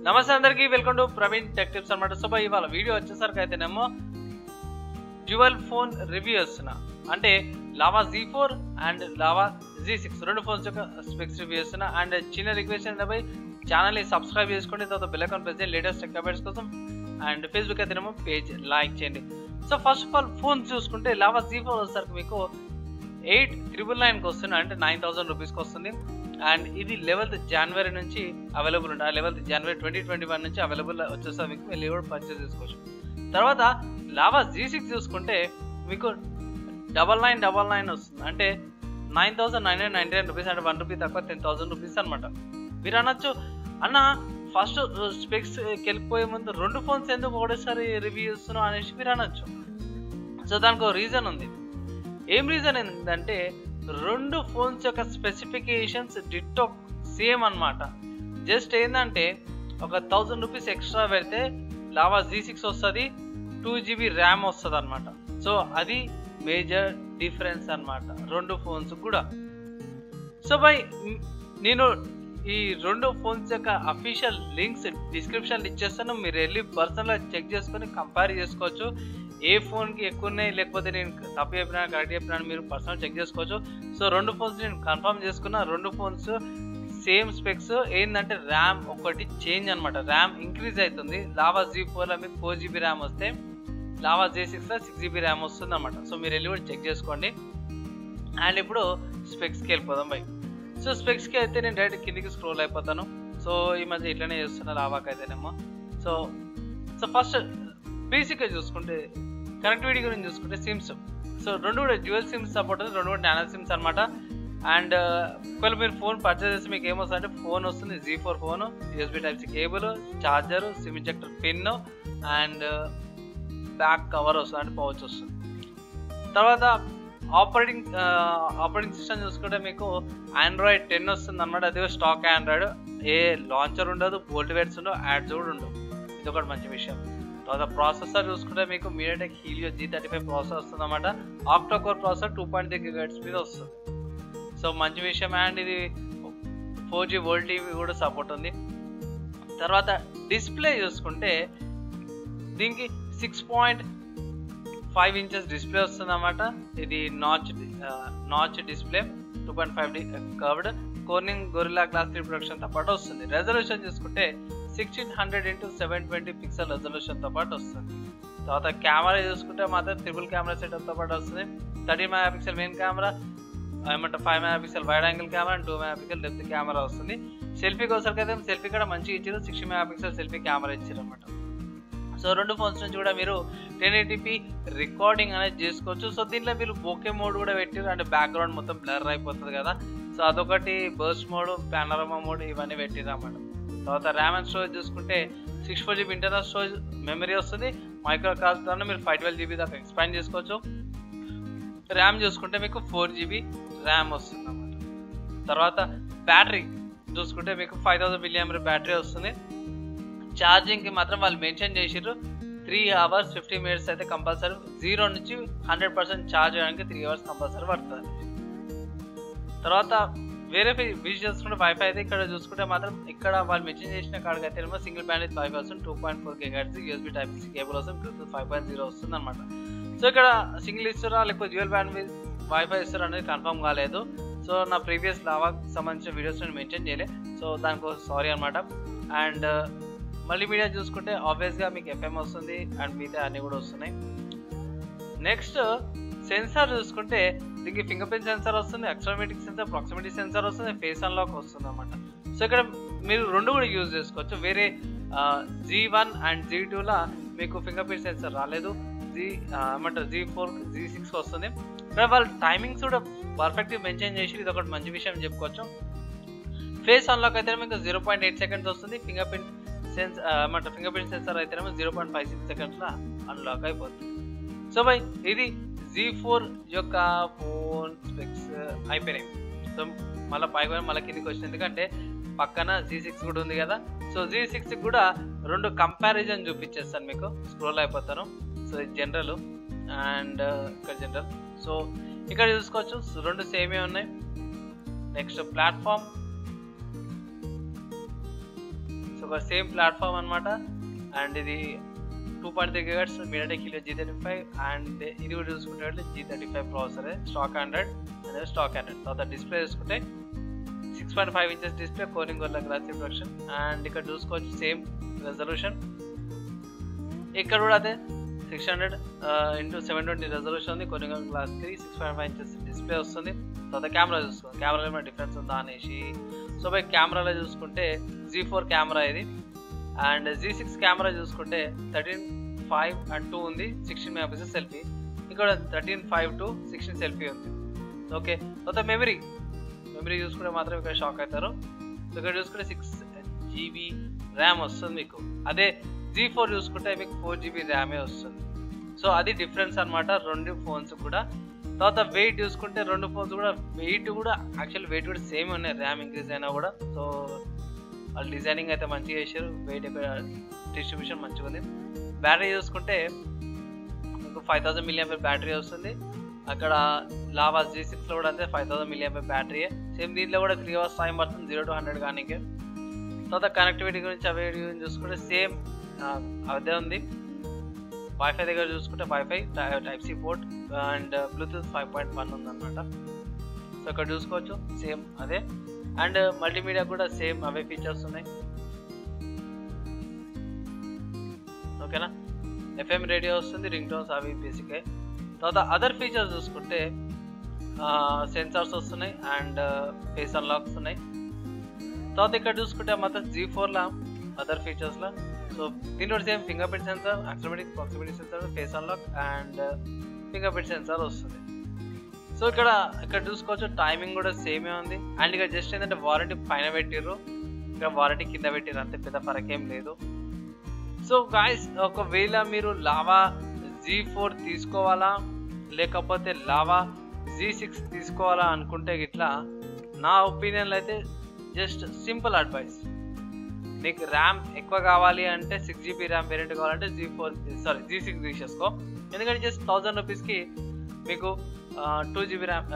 నమస్తే అందరికీ, welcome to Praveen tech tips అన్నమాట. సో ఇవాళ వీడియో వచ్చేసరికి అయితేనేమో డ్యూయల్ ఫోన్ రివ్యూ చేస్తున్నా. అంటే lava Z4 and lava Z6 రెండు ఫోన్స్ యొక్క స్పెక్స్ రివ్యూ చేస్తున్నా. అండ్ చిన్న రిక్వెస్ట్ ఏంటంటే ఛానల్ని సబ్స్క్రైబ్ చేసుకోండి, తర్వాత బెల్ ఐకాన్ ప్రెస్ చేయండి లేటెస్ట్ టెక్ అప్డేట్స్ కోసం. అండ్ ఫేస్బుక్ అయితేనేమో పేజ్ లైక్ చేయండి. So first of all phones చూసుకుంటే లావా Z4 వచ్చేసరికి మీకు 8,999కి వస్తుంది, అంటే 9,000 రూపీస్కి వస్తుంది. అండ్ ఇది 11th జనవరి నుంచి అవైలబుల్ ఉంటుంది. 11th జనవరి 2021 నుంచి అవైలబుల్ వచ్చేసరికి మీకు వెళ్ళి కూడా పర్చేస్ చేసుకోవచ్చు. తర్వాత లావా Z6 చూసుకుంటే మీకు 9999 వస్తుంది, అంటే 9,999 రూపీస్, అంటే 1 రూపీ తక్కువ 10,000 రూపీస్ అనమాట. మీరు అనొచ్చు, అన్న ఫస్ట్ స్పెక్స్కి వెళ్ళిపోయే ముందు రెండు ఫోన్స్ ఎందుకు ఒకటేసారి రివ్యూ చేస్తున్నావు అనేసి మీరు అనొచ్చు. సో దానికి ఒక రీజన్ ఉంది. ఏం రీజన్ ఏంటంటే రెండు ఫోన్స్ యొక్క స్పెసిఫికేషన్స్ డిట్టో సేమ్ అనమాట. జస్ట్ ఏంటంటే ఒక 1000 రూపీస్ ఎక్స్ట్రా పెడితే లావా Z6 వస్తుంది, 2GB ర్యామ్ వస్తుంది అనమాట. సో అది మేజర్ డిఫరెన్స్ అనమాట రెండు ఫోన్స్ కూడా. సో నేను ఈ రెండు ఫోన్స్ యొక్క అఫీషియల్ లింక్స్ డిస్క్రిప్షన్లో ఇచ్చేస్తాను, మీరు వెళ్ళి పర్సనల్గా చెక్ చేసుకొని కంపేర్ చేసుకోవచ్చు. ఏ ఫోన్కి ఎక్కువ ఉన్నాయి, లేకపోతే నేను తప్పు చెప్పినా కరెక్ట్ చెప్పినా మీరు పర్సనల్ చెక్ చేసుకోవచ్చు. సో రెండు ఫోన్స్ నేను కన్ఫర్మ్ చేసుకున్నా, రెండు ఫోన్స్ సేమ్ స్పెక్స్. ఏంటంటే ర్యామ్ ఒకటి చేంజ్ అనమాట, ర్యామ్ ఇంక్రీజ్ అవుతుంది. లావా Z4లో మీకు 4GB ర్యామ్ వస్తే లావా Z6లో 6GB ర్యామ్ వస్తుంది అనమాట. సో మీరు వెళ్ళి కూడా చెక్ చేసుకోండి. అండ్ ఇప్పుడు స్పెక్స్కి వెళ్ళిపోదాం బై. సో స్పెక్స్కి అయితే నేను డైరెక్ట్ కిందికి స్క్రోల్ అయిపోతాను. సో ఈ మధ్య ఇట్లనే చేస్తున్నా లావాకి అయితేనేమో. సో ఫస్ట్ బేసిక్గా చూసుకుంటే కనెక్టివిటీ గురించి చూసుకుంటే సిమ్స్. సో రెండు కూడా డ్యూయల్ సిమ్స్ సపోర్ట్ ఉంది, రెండు కూడా నానో సిమ్స్ అనమాట. అండ్ ఒకవేళ మీరు ఫోన్ పర్చేస్ చేస్తే మీకు ఏమొస్తుంది అంటే ఫోన్ వస్తుంది, Z4 phone, USB Type-C cable, charger, SIM injector pin and back cover వస్తుంది, అంటే పౌచ్ వస్తుంది. తర్వాత ఆపరేటింగ్ సిస్టమ్ చూసుకుంటే మీకు Android 10 వస్తుంది అనమాట. అదే స్టాక్ ఆండ్రాయిడ్, ఏ లాంచర్ ఉండదు, బోల్ట్వేర్స్ ఉండవు, యాడ్స్ కూడా ఉండవు. ఇది ఒకటి మంచి విషయం. తర్వాత ప్రాసెసర్ చూసుకుంటే మీకు MediaTek Helio G35 ప్రాసెసర్ వస్తుంది అనమాట. ఆక్టోకోర్ ప్రాసెసర్ 2.3 GHz మీద వస్తుంది. సో మంచి విషయం. అండ్ ఇది 4G వోల్ట్ టీవీ కూడా సపోర్ట్ ఉంది. తర్వాత డిస్ప్లే చూసుకుంటే దీనికి 6.5 ఇంచెస్ డిస్ప్లే వస్తుంది అన్నమాట. ఇది notch display, 2.5D curved, Corning Gorilla Glass 3 ప్రొడక్షన్తో పాటు వస్తుంది. రెజల్యూషన్ చూసుకుంటే 1600x720 పిక్సెల్ రెజల్యూషన్తో పాటు వస్తుంది. తర్వాత కెమెరా చూసుకుంటే మాత్రం ట్రిపుల్ కెమెరా సెటప్తో పాటు వస్తుంది. 13 MP main camera, 5 MP wide angle camera and 2 MP depth camera వస్తుంది. సెల్ఫీ కోసరికి అయితే సెల్ఫీ కూడా మంచిగా ఇచ్చారు, 60 MP సెల్ఫీ కెమెరా ఇచ్చారు అనమాట. సో రెండు ఫోన్స్ నుంచి కూడా మీరు 1080p రికార్డింగ్ అనేది చేసుకోవచ్చు. సో దీంట్లో మీరు బోకే మోడ్ కూడా పెట్టారు, అంటే బ్యాక్గ్రౌండ్ మొత్తం బ్లర్ అయిపోతుంది కదా. సో అదొకటి, బర్స్ట్ మోడ్, పానోరమా మోడ్ ఇవన్నీ పెట్టారు అన్నమాట. తర్వాత ర్యామ్ అండ్ స్టోరేజ్ చూసుకుంటే 64GB ఇంటర్నల్ స్టోరేజ్ మెమరీ వస్తుంది. మైక్రో కార్డ్స్ ద్వారా మీరు 512GB దాకా ఎక్స్పాండ్ చేసుకోవచ్చు. ర్యామ్ చూసుకుంటే మీకు 4GB ర్యామ్ వస్తుంది అన్నమాట. తర్వాత బ్యాటరీ చూసుకుంటే మీకు 5000 mAh బ్యాటరీ వస్తుంది. ఛార్జింగ్కి మాత్రం వాళ్ళు మెన్షన్ చేసిర్రు 3 hours 50 minutes అయితే కంపల్సరీ, 0 నుంచి 100% ఛార్జ్ చేయడానికి 3 hours కంపల్సరీ పడుతుంది. తర్వాత వేరే విషయం చూసుకుంటే వైఫై అయితే ఇక్కడ చూసుకుంటే మాత్రం ఇక్కడ వాళ్ళు మెన్షన్ చేసిన కాడికి అయితే ఏమో సింగిల్ బ్యాండ్ 5 వస్తుంది, 2.4 GHz USB Type-C కేబుల్ వస్తుంది, Bluetooth 5.0 వస్తుంది అనమాట. సో ఇక్కడ సింగిల్ ఇస్తారా లేకపోతే డ్యూయల్ బ్యాండ్ వైఫై ఇస్తారా అనేది కన్ఫర్మ్ కాలేదు. సో నా ప్రీవియస్ లావాకి సంబంధించిన వీడియోస్ నేను మెన్షన్ చేయలే, సో దానికోసం సారీ అనమాట. అండ్ మల్టీమీడియా చూసుకుంటే ఆబ్వియస్గా మీకు FM వస్తుంది అండ్ మిగతా అన్నీ కూడా వస్తున్నాయి. నెక్స్ట్ సెన్సార్ చూసుకుంటే దీనికి ఫింగర్ ప్రింట్ సెన్సార్ వస్తుంది, యాక్సిలరోమీటర్ సెన్సార్, ప్రాక్సిమిటీ సెన్సార్ వస్తుంది, ఫేస్ అన్లాక్ వస్తుంది అనమాట. సో ఇక్కడ మీరు రెండు కూడా యూజ్ చేసుకోవచ్చు. వేరే Z1 అండ్ Z2లా మీకు ఫింగర్ ప్రింట్ సెన్సార్ రాలేదు, Z4 Z6 వస్తుంది. ఇక్కడ వాళ్ళ టైమింగ్స్ కూడా పర్ఫెక్ట్గా మెన్షన్ చేసి ఇది ఒకటి మంచి విషయం చెప్పుకోవచ్చు. ఫేస్ అన్లాక్ అయితే మీకు 0.8 seconds వస్తుంది, ఫింగర్ ప్రింట్ సెన్సార్ అయితేనేమో 0.56 secondsలో అన్లాక్ అయిపోతుంది. సో ఇది Z4 యొక్క ఫోన్ స్పెక్స్ అయిపోయినాయి. సో మళ్ళీ పైకి మళ్ళీ కిందికి వచ్చింది, ఎందుకంటే పక్కన Z6 కూడా ఉంది కదా. సో Z6 కూడా రెండు కంపారిజన్ చూపించేస్తాను మీకు, స్క్రోల్ అయిపోతాను. సో ఇది జనరల్ అండ్ ఇక్కడ జనరల్. సో ఇక్కడ చూసుకోవచ్చు రెండు సేమే ఉన్నాయి. నెక్స్ట్ ప్లాట్ఫామ్, ఒక సేమ్ ప్లాట్ఫామ్ అనమాట. అండ్ ఇది 2.3 GHz MediaTek Helio G35 and ఇది కూడా చూసుకుంటే G35 ప్రాసెసర్, స్టాక్ ఆండ్రాయిడ్ అనేది స్టాక్ ఆండ్రాయిడ్. తర్వాత డిస్ప్లే చూసుకుంటే 6.5 inches display, Corning Gorilla Glass production. And ఇక్కడ చూసుకోవచ్చు సేమ్ రెజల్యూషన్, ఇక్కడ కూడా అదే 600x720 రెజల్యూషన్ ఉంది. Corning Gorilla Glass 3 6.5 inches display వస్తుంది. తర్వాత కెమెరా చూసుకోండి, కెమెరాలో ఏమైనా డిఫరెన్స్ ఉందా అనేసి. సో బై కెమెరాలో చూసుకుంటే G4 కెమెరా ఇది. అండ్ G6 కెమెరా చూసుకుంటే 13.5 and 2 ఉంది, 16 MP సెల్ఫీ. ఇక్కడ 13.5 to 16 సెల్ఫీ ఉంది. ఓకే, తర్వాత మెమరీ చూసుకుంటే మాత్రం ఇక్కడ షాక్ అవుతారు. సో ఇక్కడ చూసుకుంటే 6GB ర్యామ్ వస్తుంది మీకు. అదే G4 చూసుకుంటే మీకు 4GB ర్యామే వస్తుంది. సో అది డిఫరెన్స్ అనమాట రెండు ఫోన్స్ కూడా. తర్వాత వెయిట్ చూసుకుంటే రెండు ఫోన్స్ కూడా వెయిట్ కూడా యాక్చువల్ వెయిట్ కూడా సేమ్ ఉన్నాయి, ర్యామ్ ఇంక్రీజ్ అయినా కూడా. సో వాళ్ళు డిజైనింగ్ అయితే మంచిగా చేశారు, వెయిట్ డిస్ట్రిబ్యూషన్ మంచిగా ఉంది. బ్యాటరీ చూసుకుంటే మీకు 5000 mAh బ్యాటరీ వస్తుంది. అక్కడ లావా G6లో కూడా అంతే 5000 mAh బ్యాటరీ. సేమ్ దీంట్లో కూడా 3 hours టైం పడుతుంది 0 to 100 కానీ. తర్వాత కనెక్టివిటీ గురించి అవి చూసుకుంటే సేమ్ అదే ఉంది. వైఫై దగ్గర చూసుకుంటే వైఫై టైప్-C పోర్ట్ అండ్ బ్లూటూత్ 5.1 ఉందన్నమాట. సో ఇక్కడ చూసుకోవచ్చు సేమ్ అదే. అండ్ మల్టీమీడియా కూడా సేమ్ అవే ఫీచర్స్ ఉన్నాయి. ఓకేనా, FM రేడియో వస్తుంది, రింగ్ టోన్స్ అవి బేసిక్గా. తర్వాత అదర్ ఫీచర్స్ చూసుకుంటే సెన్సార్స్ వస్తున్నాయి అండ్ ఫేస్ అన్లాక్స్ ఉన్నాయి. తర్వాత ఇక్కడ చూసుకుంటే మొత్తం G4లా అదర్ ఫీచర్స్లో సో దీంట్లో same finger print censor, accelerating proximity sensor, face unlock and finger print censor వస్తుంది. సో ఇక్కడ చూసుకోవచ్చు టైమింగ్ కూడా సేమే ఉంది. అండ్ ఇక్కడ జస్ట్ ఏంటంటే వారంటీ పైన పెట్టిర్రు, ఇక్కడ వారంటీ కింద పెట్టిర్రు, అంతే పెద్ద ఫరకేం లేదు. సో గాయస్, ఒకవేళ మీరు లావా G4 తీసుకోవాలా లేకపోతే లావా G6 తీసుకోవాలా అనుకుంటే ఇట్లా నా ఒపీనియన్లో అయితే జస్ట్ సింపుల్ అడ్వైస్, నీకు ర్యామ్ ఎక్కువ కావాలి అంటే 6GB ర్యామ్ వేరియంట్ కావాలంటే G6 తీసేసుకో. ఎందుకంటే జస్ట్ 1000 రూపీస్కి మీకు 2GB RAM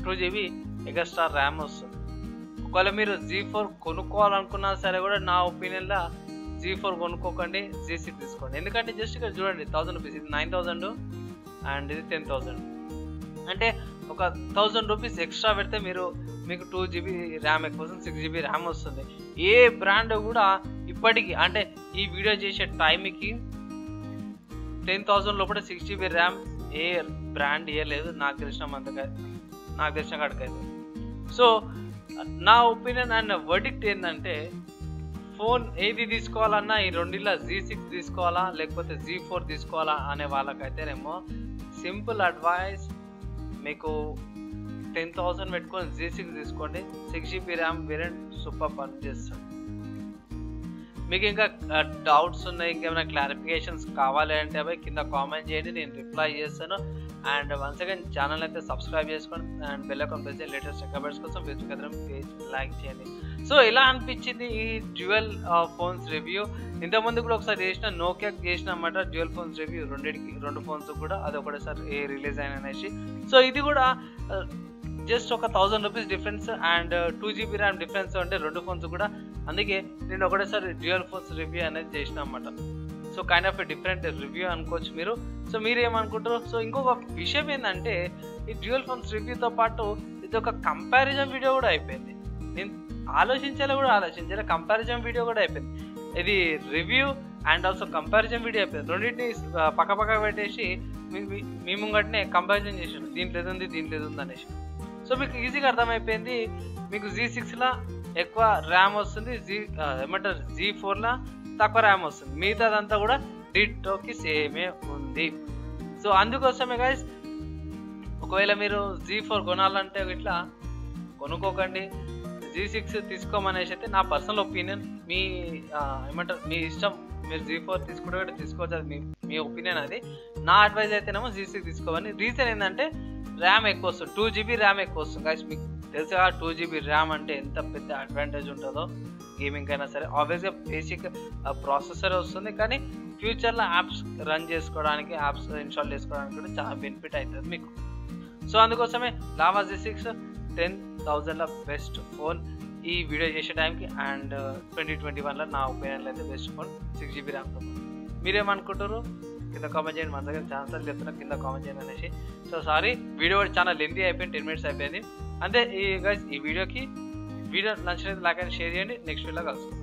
2GB extra RAM వస్తుంది. ఒకవేళ మీరు G4 కొనుక్కోవాలనుకున్నా సరే కూడా నా ఒపీనియన్లో G4 కొనుక్కోకండి, G6 తీసుకోండి. ఎందుకంటే జస్ట్ ఇక్కడ చూడండి 1000 రూపీస్, ఇది 9000 అండ్ ఇది 10000. అంటే ఒక 1000 రూపీస్ ఎక్స్ట్రా పెడితే మీకు 2GB ర్యామ్ ఎక్కువ వస్తుంది, 6GB ర్యామ్ వస్తుంది. ఏ బ్రాండ్ కూడా ఇప్పటికీ అంటే ఈ వీడియో చేసే టైంకి 10,000 లోపల 6GB ర్యామ్ ఏ బ్రాండ్ ఇవ్వలేదు నాకు తెలిసిన కాడికైతే. సో నా ఒపీనియన్ అండ్ వర్డిక్ట్ ఏంటంటే ఫోన్ ఏది తీసుకోవాలన్నా ఈ రెండిలా G6 తీసుకోవాలా లేకపోతే G4 తీసుకోవాలా అనే వాళ్ళకైతేనేమో సింపుల్ అడ్వైస్, మీకు 10,000 పెట్టుకొని G6 తీసుకోండి. 6GB ర్యామ్ వేరియంట్ సూపర్ పనిచేస్తుంది. మీకు ఇంకా డౌట్స్ ఉన్నాయి, ఇంకేమైనా క్లారిఫికేషన్స్ కావాలి అంటే అవి కింద కామెంట్ చేయండి, నేను రిప్లై చేస్తాను. అండ్ వన్స్ అగైన్ ఛానల్ అయితే సబ్స్క్రైబ్ చేసుకోండి అండ్ బెల్ ఐకాన్ ప్రెస్ చేయండి. లేటెస్ట్ అప్డేట్స్ కోసం ఫేస్బుక్ అయితే పేజ్ లైక్ చేయండి. సో ఎలా అనిపించింది ఈ డ్యూయల్ ఫోన్స్ రివ్యూ? ఇంతకుముందు కూడా ఒకసారి చేసిన నోకియాకి చేసిన అన్నమాట డ్యూయల్ ఫోన్స్ రివ్యూ, రెండు ఫోన్స్ కూడా అది ఒకటేసారి రిలీజ్ అయిన అనేసి. సో ఇది కూడా జస్ట్ ఒక 1000 rupees difference and 2GB RAM difference అంటే రెండు ఫోన్స్ కూడా. అందుకే నేను ఒకటేసారి డ్యూయల్ ఫోన్స్ రివ్యూ అనేది చేసిన అన్నమాట. So kind of different review అనుకోవచ్చు మీరు. సో మీరు ఏమనుకుంటారు? సో ఇంకొక విషయం ఏంటంటే ఈ డ్యూయల్ ఫోన్స్ రివ్యూతో పాటు ఇది ఒక కంపారిజన్ వీడియో కూడా అయిపోయింది. నేను ఆలోచించాలి కంపారిజన్ వీడియో కూడా అయిపోయింది. ఇది review and also comparison video అయిపోయింది. రెండింటిని పక్క పెట్టేసి మీ ముంగటనే కంపారిజన్ చేసాడు, దీంట్లో ఏది ఉంది అనేసి. సో మీకు ఈజీగా అర్థమైపోయింది. మీకు G6లా ఎక్కువ ర్యామ్ వస్తుంది, G4లా తక్కువ ర్యామ్ వస్తుంది, మిగతాదంతా కూడా డిట్టోకి సేమే ఉంది. సో అందుకోసమే గైస్, ఒకవేళ మీరు G4 కొనాలంటే ఇట్లా కొనుక్కోకండి, G6 తీసుకోమనేసి అయితే నా పర్సనల్ ఒపీనియన్. మీ మీ ఇష్టం, మీరు G4 తీసుకుంటే తీసుకోవచ్చు, అది మీ ఒపీనియన్. అది నా అడ్వైజ్ అయితేనేమో G6 తీసుకోవాలి. రీజన్ ఏంటంటే ర్యామ్ ఎక్కువ వస్తుంది, 2GB ర్యామ్ ఎక్కువ వస్తుంది గైస్. మీకు తెలుసా 2GB ర్యామ్ అంటే ఎంత పెద్ద అడ్వాంటేజ్ ఉంటుందో గేమింగ్ అయినా సరే. ఆబ్వియస్గా బేసిక్ ప్రాసెసర్ వస్తుంది, కానీ ఫ్యూచర్లో యాప్స్ రన్ చేసుకోవడానికి, యాప్స్ ఇన్స్టాల్ చేసుకోవడానికి కూడా చాలా బెనిఫిట్ అవుతుంది మీకు. సో అందుకోసమే లావా G6 10,000ల బెస్ట్ ఫోన్. ఈ వీడియో చేసే టైంకి. అండ్ 2021లో నా ఒపీనియన్లో అయితే బెస్ట్ ఫోన్ 6GB ర్యామ్తో. మీరేమనుకుంటారు కింద కామెంట్ చేయండి. మన దగ్గర ఛాన్సల్ చెప్తున్నా, కింద కామెంట్ చేయండి అనేసి. సో సారీ, వీడియో చాలా లెంతీ అయిపోయింది, 10 minutes అయిపోయింది అంతే. ఈ గైస్ ఈ వీడియో నచ్చినట్లయితే లైక్ అండ్ షేర్ చేయండి. నెక్స్ట్ వీడియోలో కలుస్తాం.